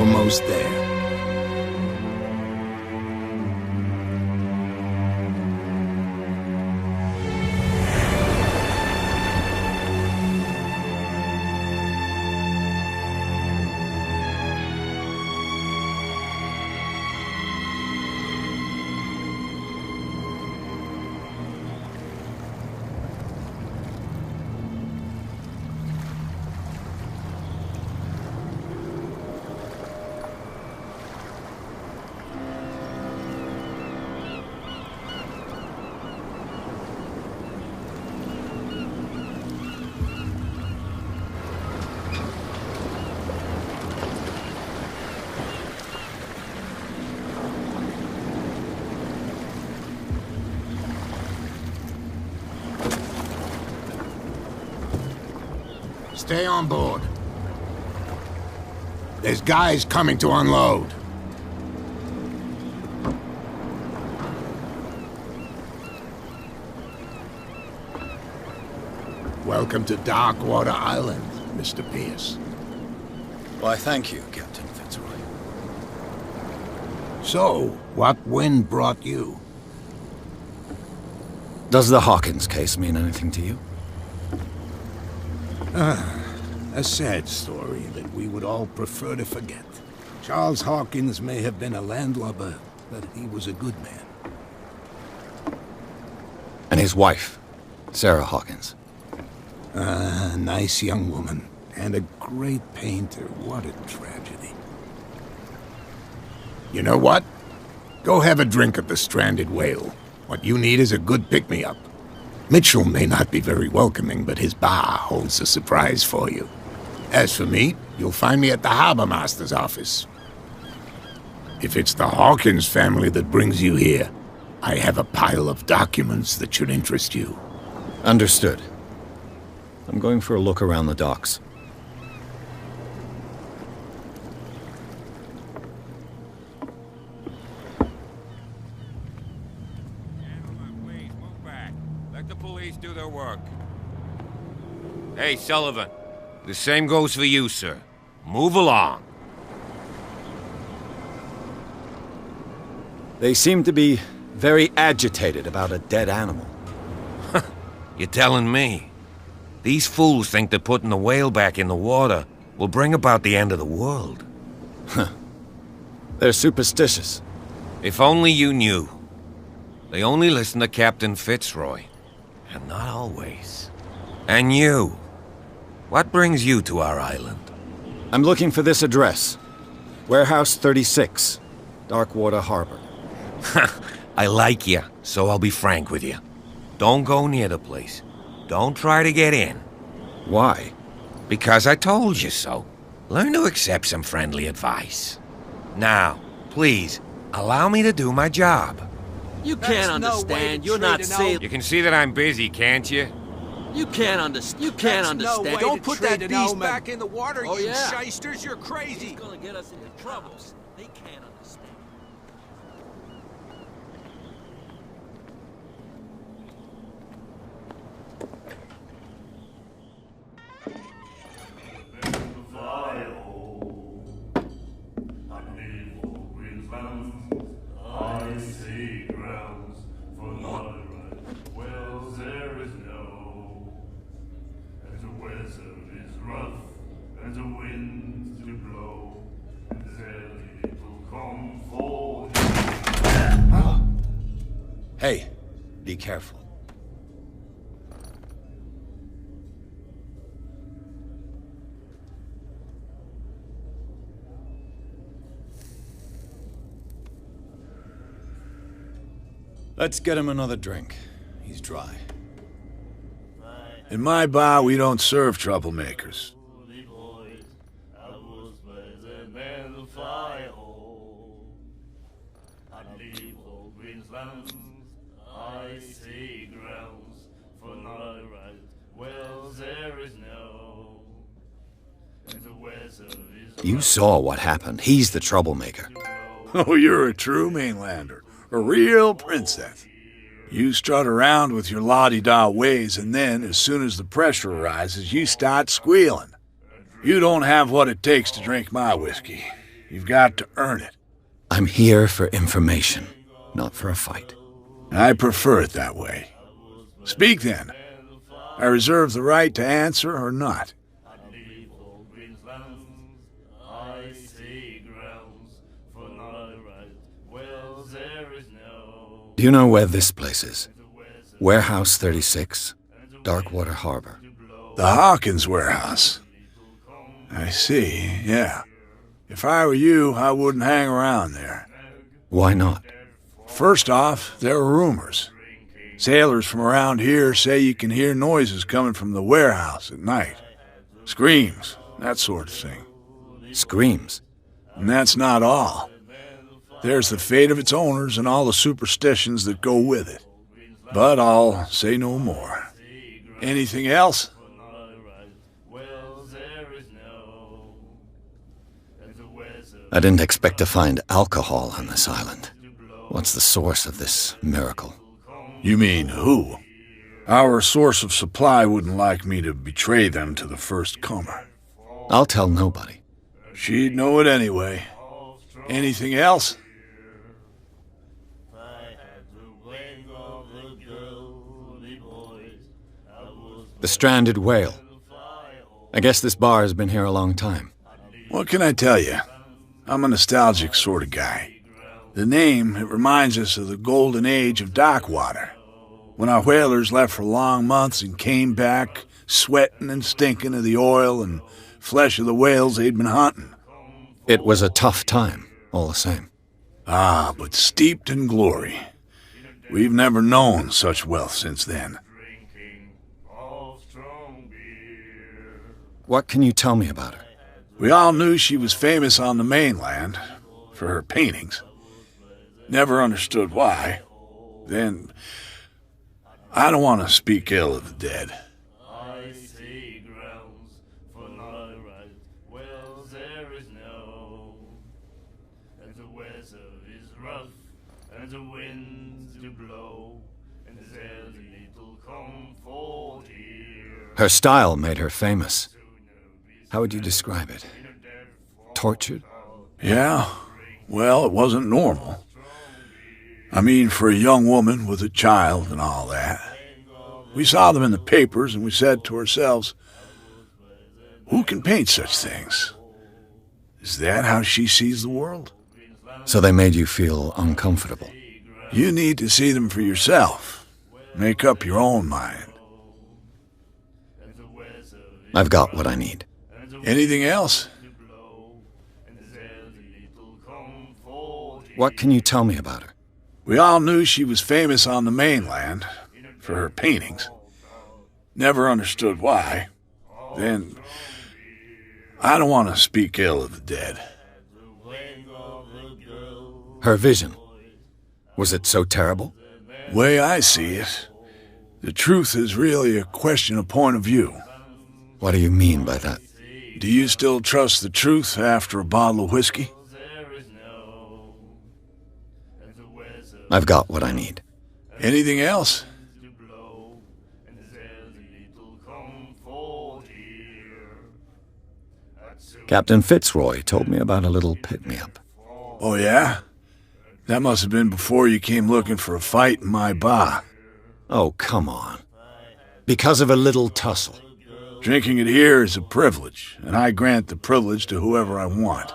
almost there. Stay on board. There's guys coming to unload. Welcome to Darkwater Island, Mr. Pierce. Why, thank you, Captain Fitzroy. So, what wind brought you? Does the Hawkins case mean anything to you? A sad story that we would all prefer to forget. Charles Hawkins may have been a landlubber, but he was a good man. And his wife, Sarah Hawkins. A nice young woman, and a great painter. What a tragedy. You know what? Go have a drink at the Stranded Whale. What you need is a good pick-me-up. Mitchell may not be very welcoming, but his bar holds a surprise for you. As for me, you'll find me at the Harbor Master's office. If it's the Hawkins family that brings you here, I have a pile of documents that should interest you. Understood. I'm going for a look around the docks. Please, move back. Let the police do their work. Hey, Sullivan. The same goes for you, sir. Move along. They seem to be very agitated about a dead animal. You're telling me? These fools think that putting the whale back in the water will bring about the end of the world. They're superstitious. If only you knew. They only listen to Captain Fitzroy. And not always. And you. What brings you to our island? I'm looking for this address. Warehouse 36, Darkwater Harbor. I like you, so I'll be frank with you. Don't go near the place. Don't try to get in. Why? Because I told you so. Learn to accept some friendly advice. Now, please, allow me to do my job. You can't understand. You're not safe. You can see that I'm busy, can't you? You can't understand. You can't understand. Don't put that beast back in the water, Oh, you yeah. shysters. You're crazy. He's gonna get us into troubles. They can't understand. Hey, be careful. Let's get him another drink. He's dry. In my bar, we don't serve troublemakers. You saw what happened. He's the troublemaker. Oh, you're a true mainlander. A real princess. You strut around with your la-di-da ways, and then, as soon as the pressure arises, you start squealing. You don't have what it takes to drink my whiskey. You've got to earn it. I'm here for information, not for a fight. I prefer it that way. Speak then. I reserve the right to answer or not. Do you know where this place is? Warehouse 36, Darkwater Harbor. The Hawkins warehouse. I see, yeah. If I were you, I wouldn't hang around there. Why not? First off, there are rumors. Sailors from around here say you can hear noises coming from the warehouse at night. Screams, that sort of thing. Screams? And that's not all. There's the fate of its owners and all the superstitions that go with it. But I'll say no more. Anything else? I didn't expect to find alcohol on this island. What's the source of this miracle? You mean who? Our source of supply wouldn't like me to betray them to the first comer. I'll tell nobody. She'd know it anyway. Anything else? The stranded whale. I guess this bar has been here a long time. What can I tell you? I'm a nostalgic sort of guy. The name, it reminds us of the golden age of dockwater, when our whalers left for long months and came back sweating and stinking of the oil and flesh of the whales they'd been hunting. It was a tough time, all the same. Ah, but steeped in glory. We've never known such wealth since then. What can you tell me about her? We all knew she was famous on the mainland for her paintings. Never understood why. Then, I don't want to speak ill of the dead. Her style made her famous. How would you describe it? Tortured? Yeah, well, it wasn't normal. I mean, for a young woman with a child and all that. We saw them in the papers and we said to ourselves, who can paint such things? Is that how she sees the world? So they made you feel uncomfortable. You need to see them for yourself. Make up your own mind. I've got what I need. Anything else? What can you tell me about her? We all knew she was famous on the mainland for her paintings. Never understood why. Then, I don't want to speak ill of the dead. Her vision. Was it so terrible? Way I see it, the truth is really a question of point of view. What do you mean by that? Do you still trust the truth after a bottle of whiskey? I've got what I need. Anything else? Captain Fitzroy told me about a little pick-me-up. Oh, yeah? That must have been before you came looking for a fight in my bar. Oh, come on. Because of a little tussle. Drinking it here is a privilege, and I grant the privilege to whoever I want.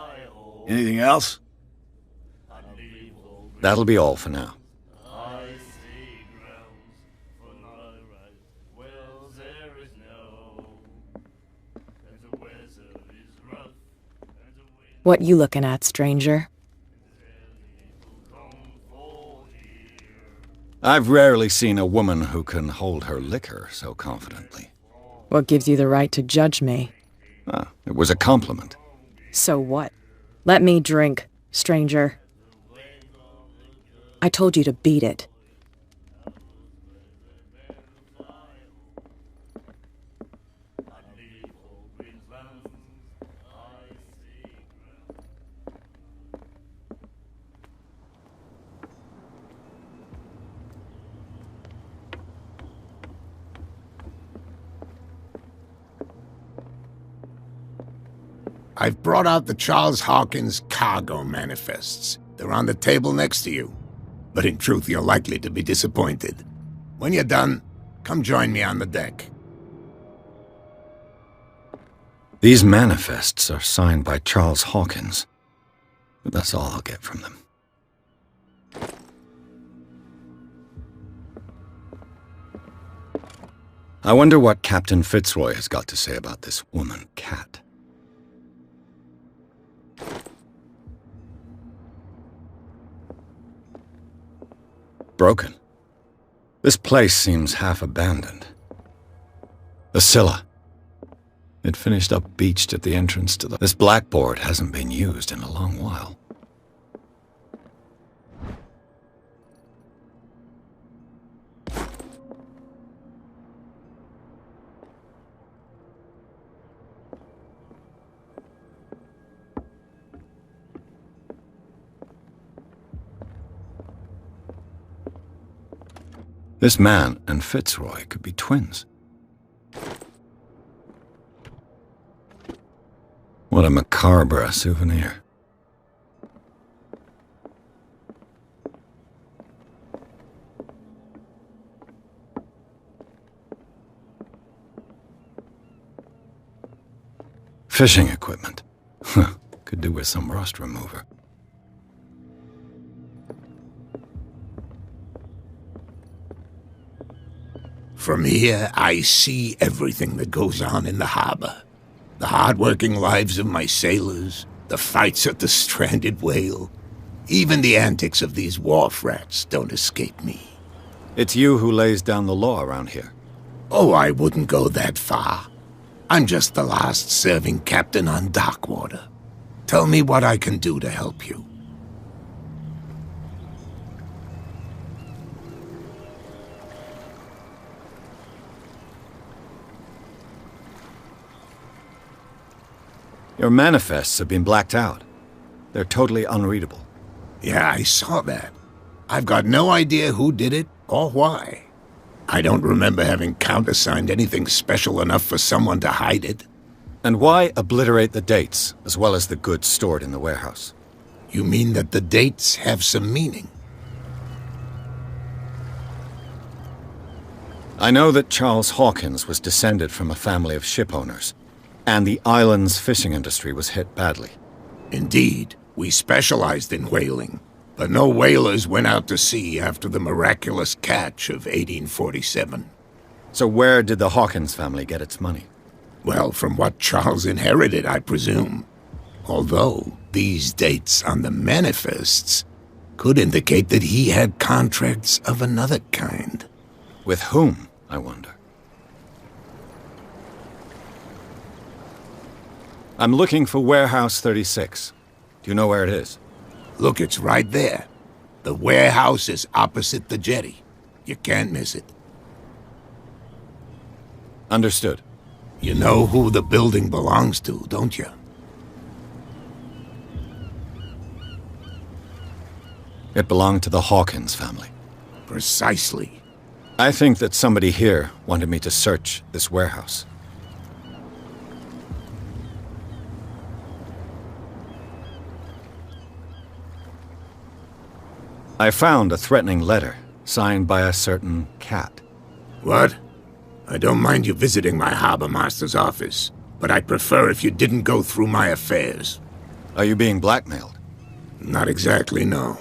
Anything else? That'll be all for now. What you looking at, stranger? I've rarely seen a woman who can hold her liquor so confidently. What gives you the right to judge me? It was a compliment. So what? Let me drink, stranger. I told you to beat it. I've brought out the Charles Hawkins cargo manifests. They're on the table next to you. But in truth, you're likely to be disappointed. When you're done, come join me on the deck. These manifests are signed by Charles Hawkins, but that's all I'll get from them. I wonder what Captain Fitzroy has got to say about this woman, Cat. Broken. This place seems half abandoned. The Scylla. It finished up beached at the entrance to the... This blackboard hasn't been used in a long while. This man and Fitzroy could be twins. What a macabre souvenir. Fishing equipment. Could do with some rust remover. From here, I see everything that goes on in the harbor. The hard-working lives of my sailors, the fights at the stranded whale. Even the antics of these wharf rats don't escape me. It's you who lays down the law around here. Oh, I wouldn't go that far. I'm just the last serving captain on Darkwater. Tell me what I can do to help you. Your manifests have been blacked out. They're totally unreadable. Yeah, I saw that. I've got no idea who did it or why. I don't remember having countersigned anything special enough for someone to hide it. And why obliterate the dates, as well as the goods stored in the warehouse? You mean that the dates have some meaning? I know that Charles Hawkins was descended from a family of ship owners, and the island's fishing industry was hit badly. Indeed, we specialized in whaling, but no whalers went out to sea after the miraculous catch of 1847. So where did the Hawkins family get its money? Well, from what Charles inherited, I presume. Although, these dates on the manifests could indicate that he had contracts of another kind. With whom, I wonder? I'm looking for Warehouse 36. Do you know where it is? Look, it's right there. The warehouse is opposite the jetty. You can't miss it. Understood. You know who the building belongs to, don't you? It belonged to the Hawkins family. Precisely. I think that somebody here wanted me to search this warehouse. I found a threatening letter, signed by a certain Cat. What? I don't mind you visiting my harbor master's office, but I'd prefer if you didn't go through my affairs. Are you being blackmailed? Not exactly, no.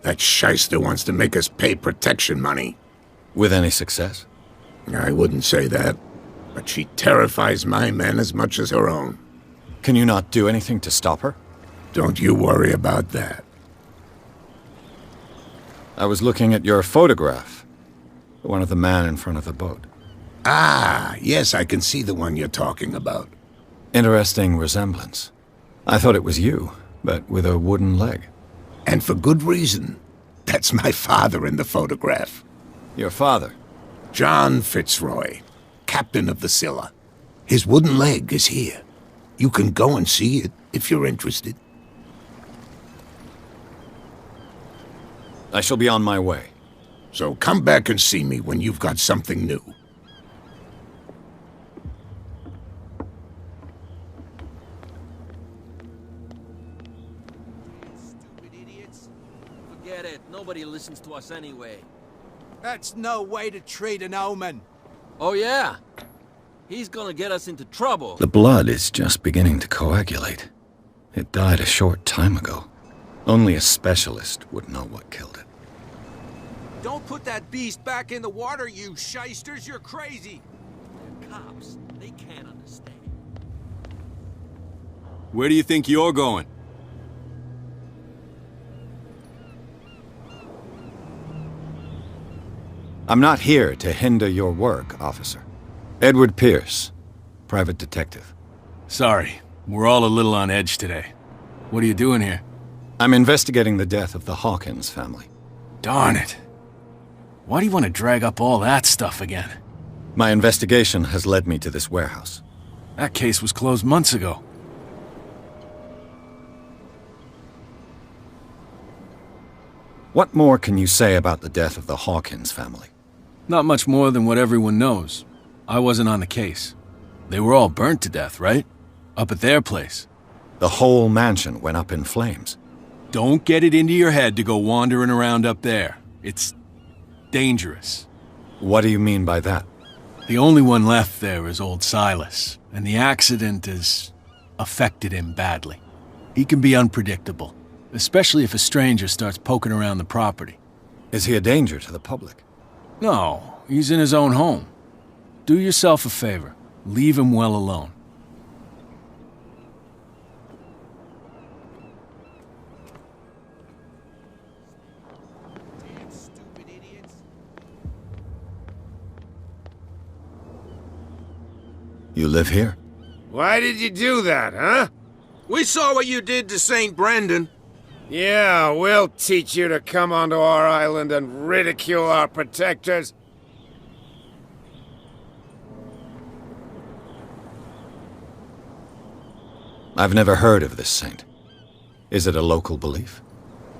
That shyster wants to make us pay protection money. With any success? I wouldn't say that, but she terrifies my men as much as her own. Can you not do anything to stop her? Don't you worry about that. I was looking at your photograph. The one of the man in front of the boat. Ah, yes, I can see the one you're talking about. Interesting resemblance. I thought it was you, but with a wooden leg. And for good reason. That's my father in the photograph. Your father? John Fitzroy, captain of the Scylla. His wooden leg is here. You can go and see it if you're interested. I shall be on my way. So come back and see me when you've got something new. listens to us anyway. That's no way to treat an omen. Oh yeah? He's gonna get us into trouble. The blood is just beginning to coagulate. It died a short time ago. Only a specialist would know what killed it. Don't put that beast back in the water, you shysters. You're crazy. They're cops. They can't understand. Where do you think you're going? I'm not here to hinder your work, officer. Edward Pierce, private detective. Sorry, we're all a little on edge today. What are you doing here? I'm investigating the death of the Hawkins family. Darn it. Why do you want to drag up all that stuff again? My investigation has led me to this warehouse. That case was closed months ago. What more can you say about the death of the Hawkins family? Not much more than what everyone knows. I wasn't on the case. They were all burnt to death, right? Up at their place. The whole mansion went up in flames. Don't get it into your head to go wandering around up there. It's dangerous. What do you mean by that? The only one left there is old Silas, and the accident has affected him badly. He can be unpredictable, especially if a stranger starts poking around the property. Is he a danger to the public? No, he's in his own home. Do yourself a favor. Leave him well alone. Damn stupid idiots. You live here? Why did you do that, huh? We saw what you did to St. Brendan. Yeah, we'll teach you to come onto our island and ridicule our protectors. I've never heard of this saint. Is it a local belief?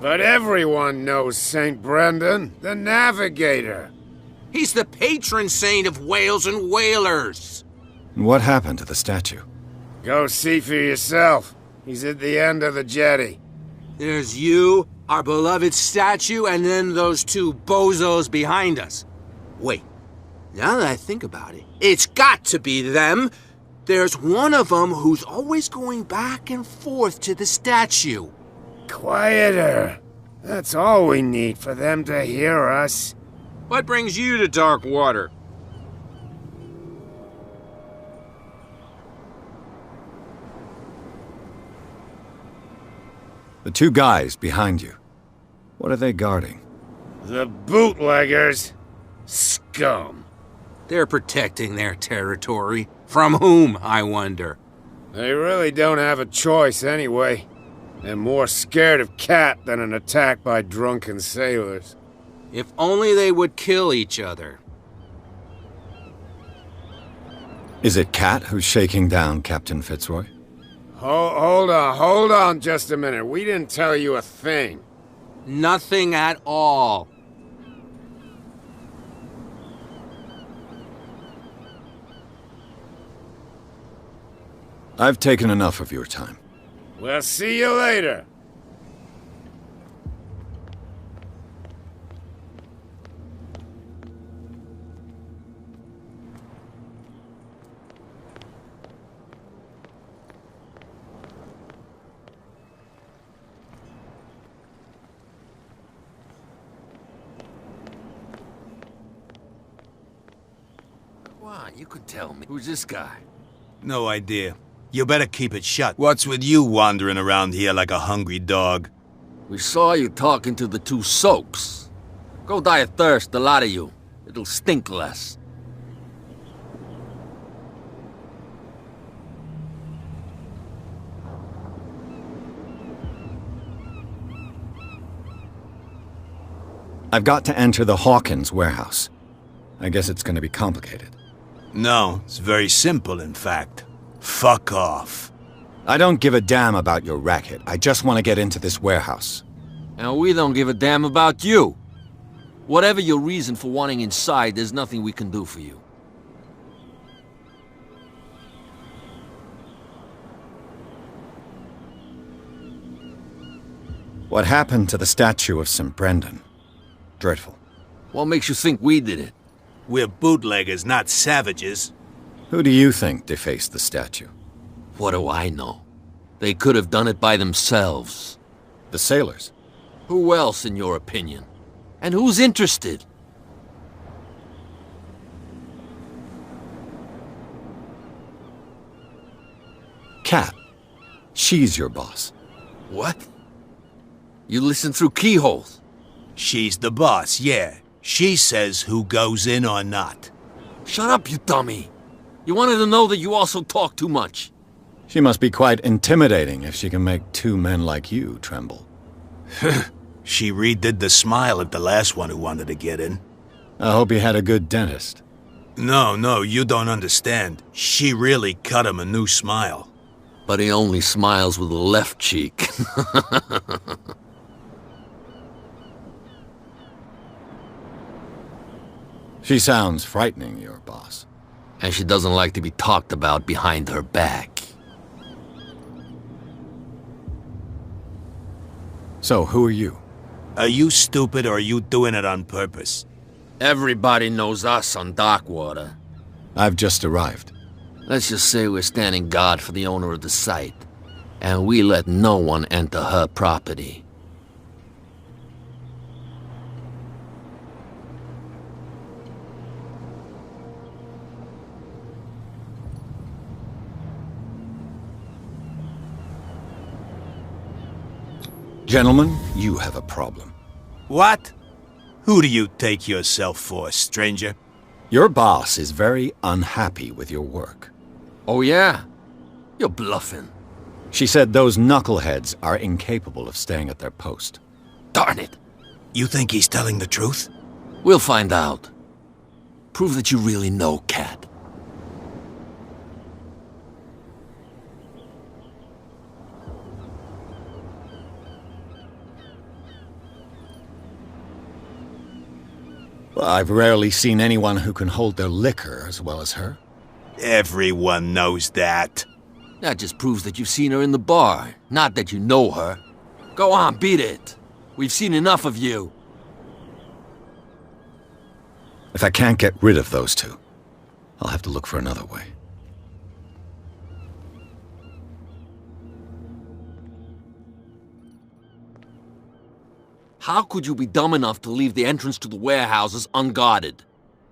But everyone knows St. Brendan, the navigator. He's the patron saint of whales and whalers. What happened to the statue? Go see for yourself. He's at the end of the jetty. There's you, our beloved statue, and then those two bozos behind us. Wait, now that I think about it, it's got to be them. There's one of them who's always going back and forth to the statue. Quieter. That's all we need for them to hear us. What brings you to dark water? The two guys behind you. What are they guarding? The bootleggers. Scum. They're protecting their territory. From whom, I wonder? They really don't have a choice anyway. They're more scared of Cat than an attack by drunken sailors. If only they would kill each other. Is it Cat who's shaking down Captain Fitzroy? Hold on just a minute. We didn't tell you a thing. Nothing at all. I've taken enough of your time. We'll see you later. Come on, you could tell me. Who's this guy? No idea. You better keep it shut. What's with you wandering around here like a hungry dog? We saw you talking to the two soaks. Go die of thirst, the lot of you. It'll stink less. I've got to enter the Hawkins warehouse. I guess it's going to be complicated. No, it's very simple, in fact. Fuck off. I don't give a damn about your racket. I just want to get into this warehouse. And we don't give a damn about you. Whatever your reason for wanting inside, there's nothing we can do for you. What happened to the statue of St. Brendan? Dreadful. What makes you think we did it? We're bootleggers, not savages. Who do you think defaced the statue? What do I know? They could have done it by themselves. The sailors. Who else, in your opinion? And who's interested? Cat. She's your boss. What? You listen through keyholes? She's the boss, yeah. She says who goes in or not. Shut up, you dummy. You wanted to know that you also talk too much. She must be quite intimidating if she can make two men like you tremble. She redid the smile at the last one who wanted to get in. I hope he had a good dentist. No, you don't understand. She really cut him a new smile. But he only smiles with the left cheek. She sounds frightening, your boss. And she doesn't like to be talked about behind her back. So, who are you? Are you stupid or are you doing it on purpose? Everybody knows us on Darkwater. I've just arrived. Let's just say we're standing guard for the owner of the site. And we let no one enter her property. Gentlemen, you have a problem. What? Who do you take yourself for, stranger? Your boss is very unhappy with your work. Oh yeah? You're bluffing. She said those knuckleheads are incapable of staying at their post. Darn it! You think he's telling the truth? We'll find out. Prove that you really know, Cat. Well, I've rarely seen anyone who can hold their liquor as well as her. Everyone knows that. That just proves that you've seen her in the bar, not that you know her. Go on, beat it. We've seen enough of you. If I can't get rid of those two, I'll have to look for another way. How could you be dumb enough to leave the entrance to the warehouses unguarded?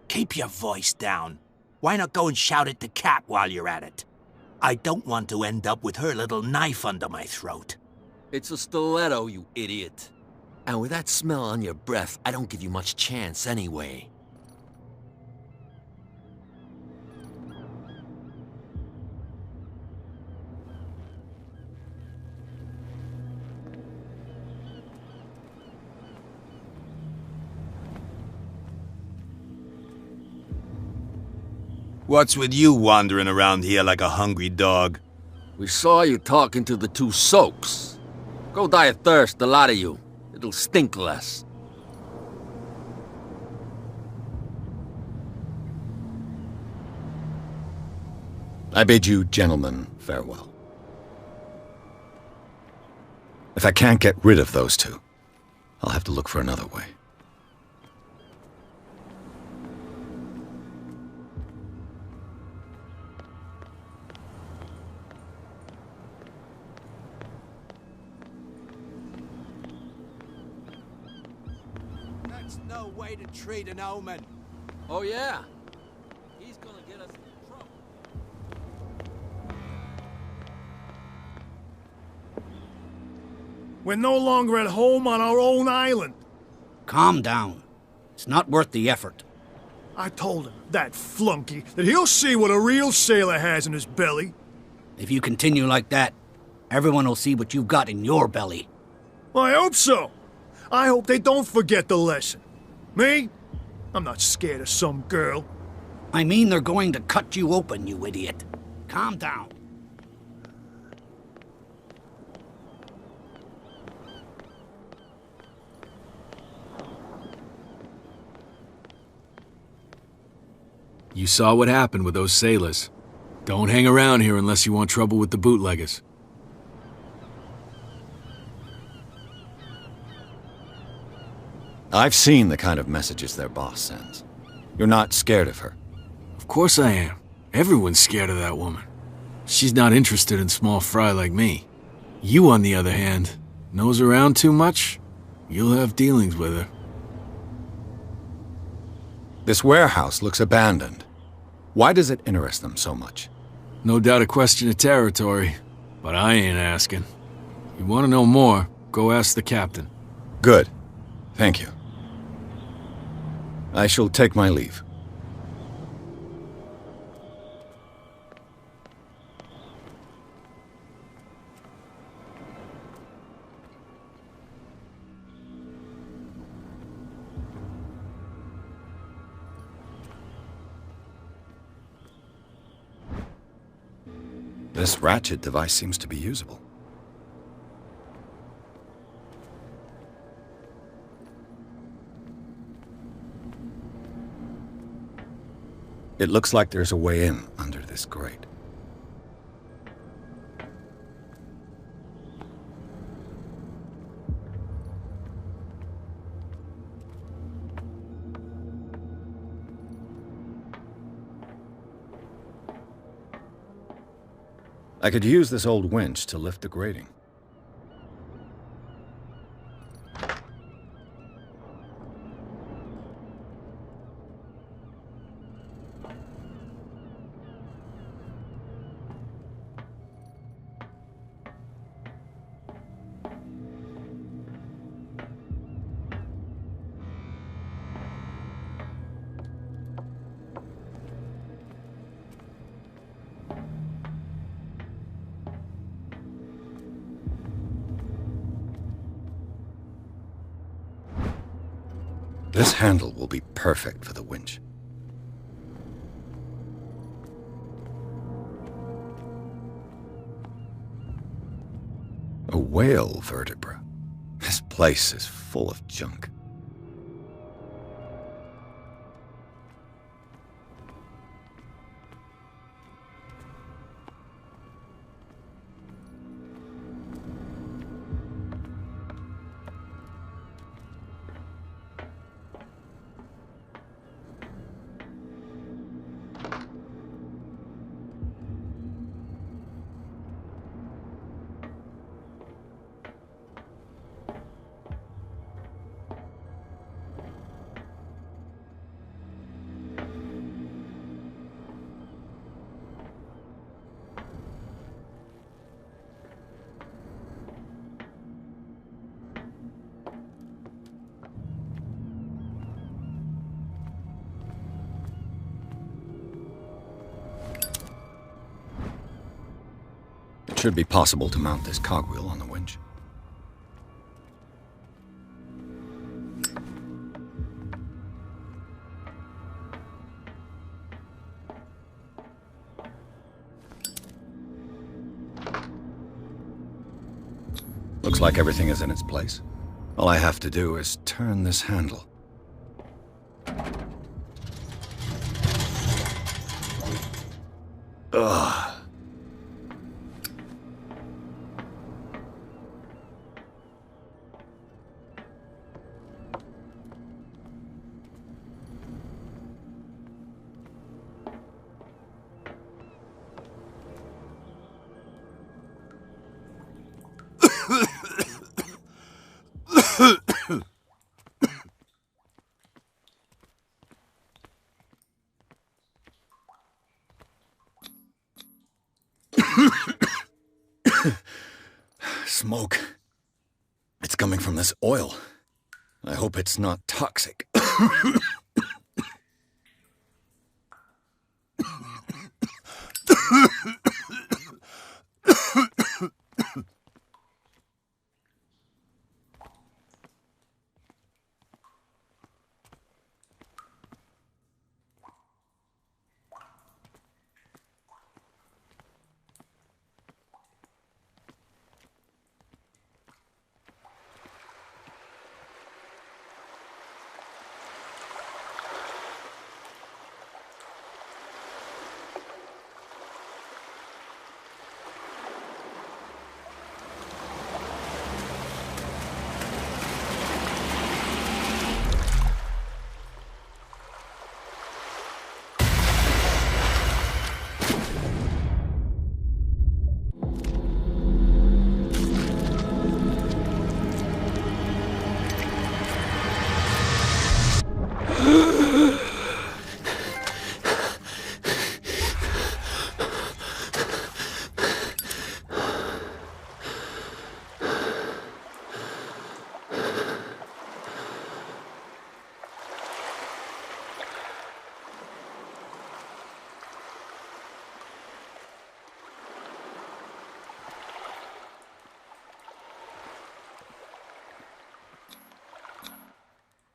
Keep your voice down. Why not go and shout at the cat while you're at it? I don't want to end up with her little knife under my throat. It's a stiletto, you idiot. And with that smell on your breath, I don't give you much chance anyway. What's with you wandering around here like a hungry dog? We saw you talking to the two soaks. Go die of thirst, the lot of you. It'll stink less. I bid you gentlemen farewell. If I can't get rid of those two, I'll have to look for another way. That's no way to treat an omen. Oh yeah? He's gonna get us in trouble. We're no longer at home on our own island. Calm down. It's not worth the effort. I told him, that flunky, that he'll see what a real sailor has in his belly. If you continue like that, everyone will see what you've got in your belly. Well, I hope so. I hope they don't forget the lesson. Me? I'm not scared of some girl. I mean they're going to cut you open, you idiot. Calm down. You saw what happened with those sailors. Don't hang around here unless you want trouble with the bootleggers. I've seen the kind of messages their boss sends. You're not scared of her. Of course I am. Everyone's scared of that woman. She's not interested in small fry like me. You, on the other hand, nose around too much, you'll have dealings with her. This warehouse looks abandoned. Why does it interest them so much? No doubt a question of territory, but I ain't asking. You want to know more, go ask the captain. Good. Thank you. I shall take my leave. This ratchet device seems to be usable. It looks like there's a way in under this grate. I could use this old winch to lift the grating. This handle will be perfect for the winch. A whale vertebra. This place is full of junk. It should be possible to mount this cogwheel on the winch. Looks like everything is in its place. All I have to do is turn this handle. Ugh. Smoke. It's coming from this oil. I hope it's not toxic.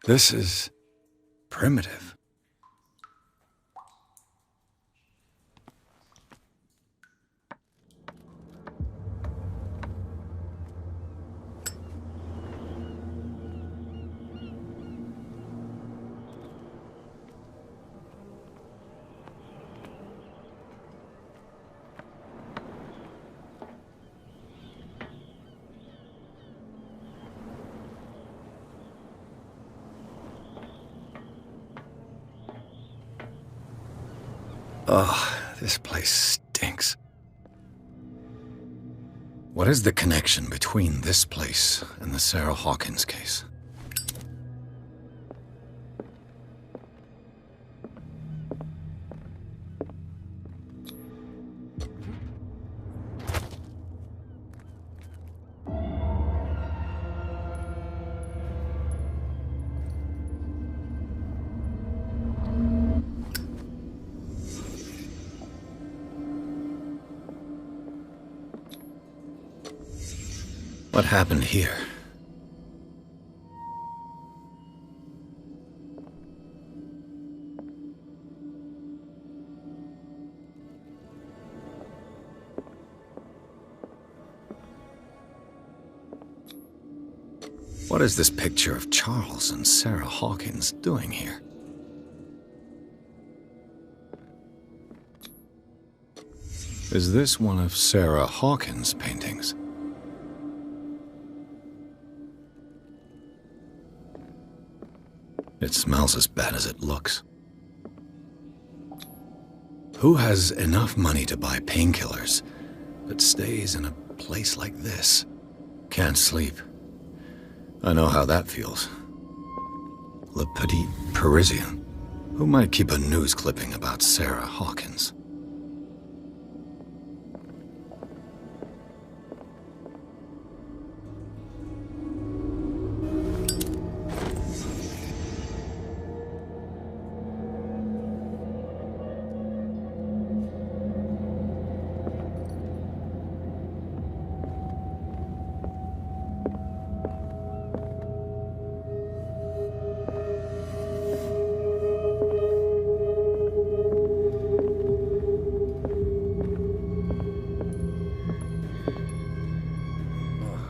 This is primitive. Oh, this place stinks. What is the connection between this place and the Sarah Hawkins case? What happened here? What is this picture of Charles and Sarah Hawkins doing here? Is this one of Sarah Hawkins' paintings? It smells as bad as it looks. Who has enough money to buy painkillers but stays in a place like this? Can't sleep. I know how that feels. Le Petit Parisien. Who might keep a news clipping about Sarah Hawkins?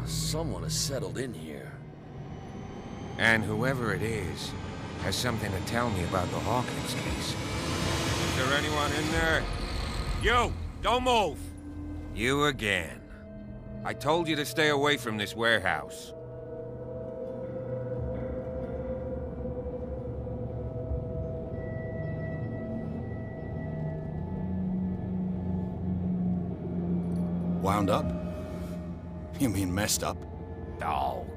Someone has settled in here. And whoever it is has something to tell me about the Hawkins case. Is there anyone in there? You! Don't move! You again. I told you to stay away from this warehouse. Wound up? You mean messed up? Dog.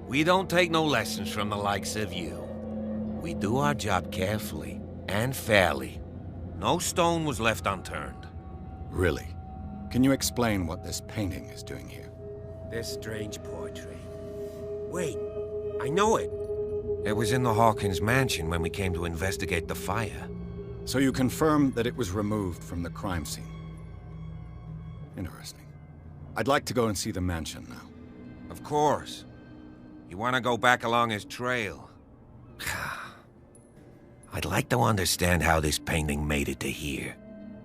We don't take no lessons from the likes of you. We do our job carefully and fairly. No stone was left unturned. Really? Can you explain what this painting is doing here? This strange portrait. Wait, I know it. It was in the Hawkins mansion when we came to investigate the fire. So you confirm that it was removed from the crime scene? Interesting. I'd like to go and see the mansion now. Of course. You want to go back along his trail? I'd like to understand how this painting made it to here.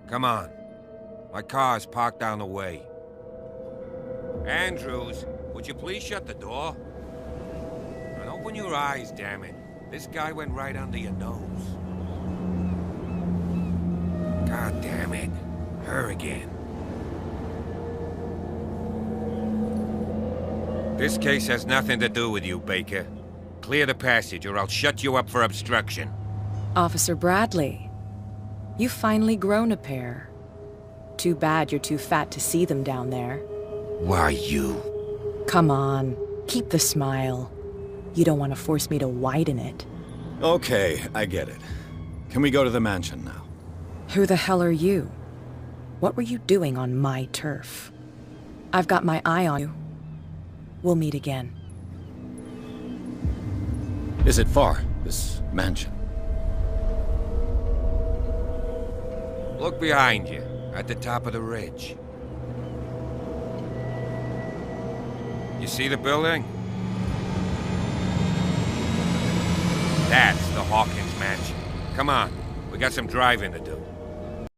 Come on. My car's parked down the way. Andrews, would you please shut the door? And open your eyes, damn it. This guy went right under your nose. God damn it. Her again. This case has nothing to do with you, Baker. Clear the passage or I'll shut you up for obstruction. Officer Bradley, you've finally grown a pair. Too bad you're too fat to see them down there. Why you? Come on, keep the smile. You don't want to force me to widen it. Okay, I get it. Can we go to the mansion now? Who the hell are you? What were you doing on my turf? I've got my eye on you. We'll meet again. Is it far, this mansion? Look behind you, at the top of the ridge. You see the building? That's the Hawkins mansion. Come on, we got some driving to do.